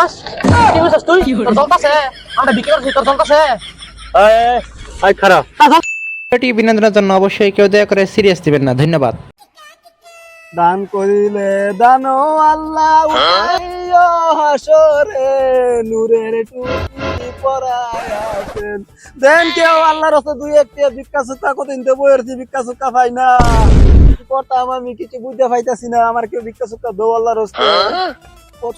কইছাস কি কইছাস তুই তোর চলতাছে আমরা বিক্রি করছি তোর চলতাছে আই খারাপ ভিডিওটি বিনোদনের জন্য অবশ্যই কেউ দয়া করে সিরিয়াস দিবেন না। ধন্যবাদ। দান করিলে দানো আল্লাহ উঠাইও হাসরে নূরের টুপি পরায় আছেন। দেন কেউ আল্লাহর রাস্তায় দুই একটি ভিক্ষা সুক্কা কতদিন তো বইরছি ভিক্ষা সুক্কা পাই না, কি করতাম আমি কিছু বুঝতে পাইতাছি না। আমার কেউ ভিক্ষা সুক্কা দো আল্লাহর রাস্তায়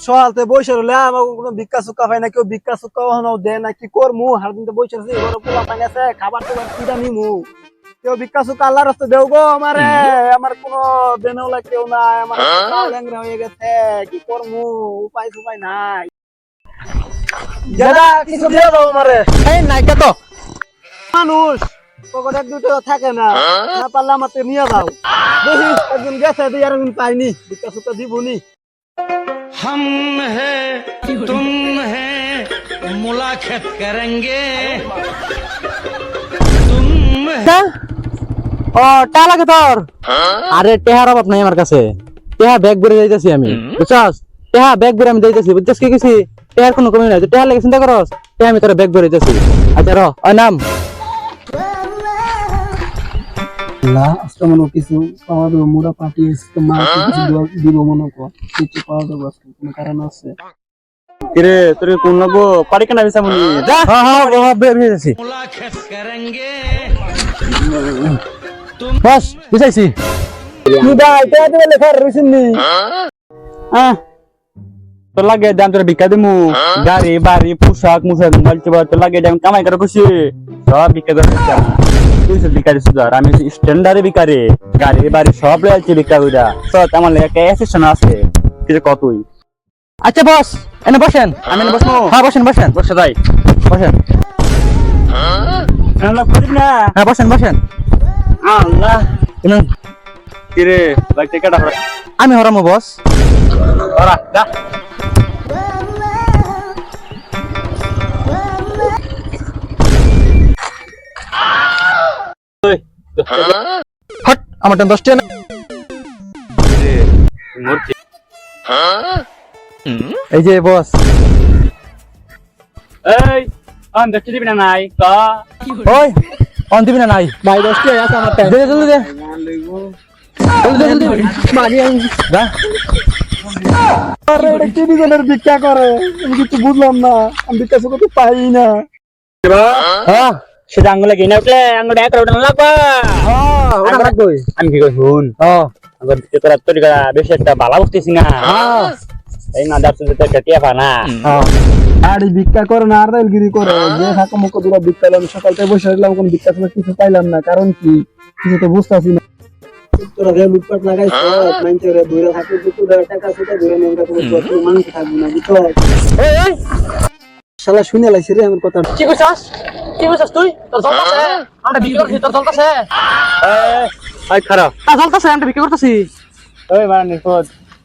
সহালতে বসে রইলে আমার কোনো ভিক্ষা সুক্কা পাই না, কেউ ভিক্ষা সুক্কা দেয় না, কি করমু হার দিন তো বসে আছি ঘরে পোলা পাই আছে খাবার তো কিটা নিমু, কেউ ভিক্ষা সুক্কা আল্লাহর রাস্তায় দেও গো আমারে, আমার কোনো দেনওলা কেউ নাই, আমার ল্যাংরা হয়ে গেছে, কি করমু উপায় সুপায় নাই। দাদা কিছু দিয়ে দাও আমারে। এই নাইকা তো মানুষ পকেটে দুটো থাকে না, না পারলে আমাকে নিয়ে যাও। দেখি একজন গেছে দুই আর একজন পাইনি, ভিক্ষা সুক্কা দিবনি। हम है तुम है मुलाकात करेंगे तुम ও টা লাগে তোর। আরে টেহার অভাব নাই আমার কাছে, টেহা ব্যাগ ভরে যাইতাছি আমি, বুঝছস? টেহা ব্যাগ ভরে আমি যাইতাছি, বুঝছস কি কিছু টেহার কোনো কমি নাই, টেহা লাগে চিন্তা করস, টেহা আমি তোর ব্যাগ ভরে যাইতাছি। আচ্ছা র ওই নাম না আজকে মনে কিছু পাওয়া দেবো, মোড়া পাঠিয়ে মা কিছু দিব মনে কর, কিছু পাওয়া দেবো আজকে, কোনো কারণ আছে? কিরে তোর কোন লাগবো পারি কেনা বিছা মুনি যা হ্যাঁ হ্যাঁ বের হয়ে যাচ্ছি मुलाकात करेंगे বস বুঝাইছি। কি ভাই টেহা দিবে লেখা রইছেন নি? তোর লাগে দাম তোর ভিক্ষা দিমু গাড়ি বাড়ি পোশাক মুশাক মোবাইল চোবাইল তোর লাগে দাম কামাই করে খুশি সব ভিক্ষা করে তুই সব ভিকারি সুদার আমি স্ট্যান্ডার্ডে ভিকারি গাড়ি বাড়ি সব রয়েছে ভিক্ষা কইরা সব আমার লাগে একটা অ্যাসিস্ট্যান্ট আছে কিছু কতই। আচ্ছা বস এনে বসেন। আমি না বসবো হ্যাঁ বসেন বসেন বসে যাই বসেন। আল্লাহ করিস না হ্যাঁ বসেন বসেন। আল্লাহ শুনুন, কিরে লাগতে কাটা আমি হরামো বস। ওরা যা হট আমার টান 10 টাকা। এই যে বস। এই আমি দেখতে দিবি না নাই ক ওই অন দিবি না নাই ভাই 10 টাকা আছে আমার টাইম। দে জলদি দে জলদি মারি আমি দা। আরে এটা কি দিনের ভিক্ষা করে আমি কিছু বুঝলাম না, আমি ভিক্ষা সুক্কা তো পাই না। হ্যাঁ সেটা আঙ্গুলে কিনে উঠলে আঙ্গুলে এক উঠে লাগবা হ্যাঁ ওটা রাখবই। আমি কি কই শুন হ্যাঁ আঙ্গুল তোরা তৈরি করা বেশি একটা ভালো বুঝতেছি না হ্যাঁ এই না দাঁড়তে যেতে কাটিয়া পানা হ্যাঁ আর এই ভিক্ষা করে না আর রেলগিরি করে, যে থাকা মুখ দুরা ভিক্ষা লাম সকাল থেকে বসে রইলাম, কোন ভিক্ষা সুক্কা কিছু পাইলাম না, কারণ কি কিছু তো বুঝতাছি না। তোরা রে লুটপাট লাগাইছ মাইনতে রে দূরে থাকতে দুটো টাকা সুতা দূরে নেমকা তুমি তুই মানুষ থাকবি না বুঝছো? এই শালা শুনে লাইছে রে আমার কথা। কি কইছাস তুই তোর চলতাছে আমরা বিক্রি করছি তোর চলতাছে আই খারাপ চলতেছে আমি বিক্রি করতেছি। ওই মানে নিপদ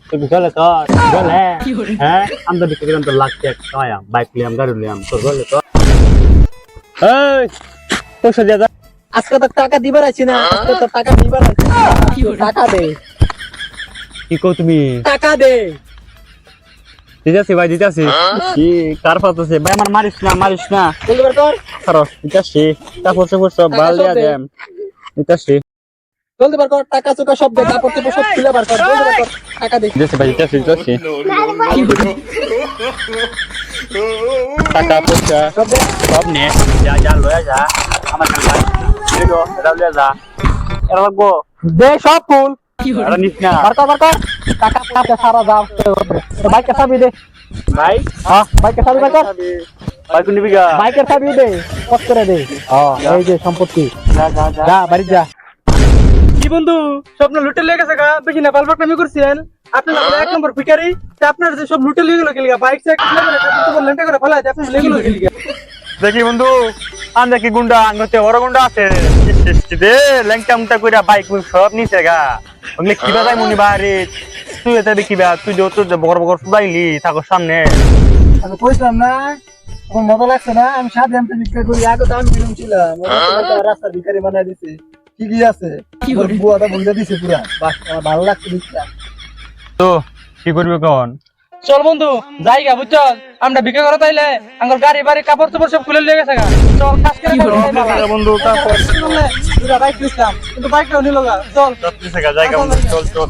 তো বিকালে তো বলে হ্যাঁ আমরা বিক্রি করলাম তো লাখ টাকা কায়া বাইক লিয়াম গাড়ি লিয়াম তোর বলে তো এই পয়সা দিয়া যা আজকে তো টাকা দিবার আছি না, আজকে তো টাকা দিবার আছি, টাকা দে কি কও তুমি টাকা দে। দিতাছি ভাই দিতাছি কি কার পাতাছে ভাই আমার মারিস না জলদি বের কর, খারাপ দিতাছি তারপর সব বাল দিয়া দেম দিতাছি জলদি বের কর, টাকা চুকা সব দে, কাপড় চোপড় সব খুলে বার কর, জলদি বের কর, টাকা দে। দিতাছি ভাই দিতাছি টাকা পয়সা সব নে যা যা লয়া যা আমার কাছে এলো এটা লয়া যা এরা লাগবো দে সব ফুল এরা নিস না বার কর টাকা টাকা সারা দাও বাইকের চাবি দে। ভাই হ্যাঁ বাইকের চাবি বার কর, ভাই কোন নিবি গা বাইকের চাবি দে কষ্ট করে দে। এই যে সম্পত্তি যা যা যা যা বাড়ি যা। কি বন্ধু স্বপ্ন লুটে লেগে গেছে গা, বেশি না পালপাক নামি করছেন আপনি না এক নম্বর ভিখারি, তা আপনার যে সব লুটে লেগে গেল গা, বাইক সাইকেল করে কাপড় চোপড় লেন্টা করে ফেলায় আপনি লেগে গেল গা। দেখি বন্ধু আমরা কি গুন্ডা আঙ্গতে বড় গুন্ডা আছে রে ল্যাংটা মুটা কইরা বাইক সব নিছে গা ওগুলো কিবা যাই মনি বাড়ি তুই এটা দেখিবা তুই যত বড় বড় সুদাইলি থাকো সামনে আমি কইছিলাম না এখন মজা লাগছে না, আমি সাথে আমি ভিক্ষা করি, আগে তো আমি বিলুম ছিলাম, রাস্তার ভিখারি বানাই দিছে, ঠিকই আছে বুয়াটা বুঝা দিছে পুরা, বাস আমার ভালো লাগছে ভিক্ষা। তো কি করবি কোন চল বন্ধু জায়গা বুঝছ আমরা ভিক্ষা করে তাইলে আমার গাড়ি বাড়ি কাপড় চোপড় সব খুলে লেগে গেছে চল কাজ করে বন্ধু বাইক নিলাম কিন্তু বাইকটাও নিল চল চল চল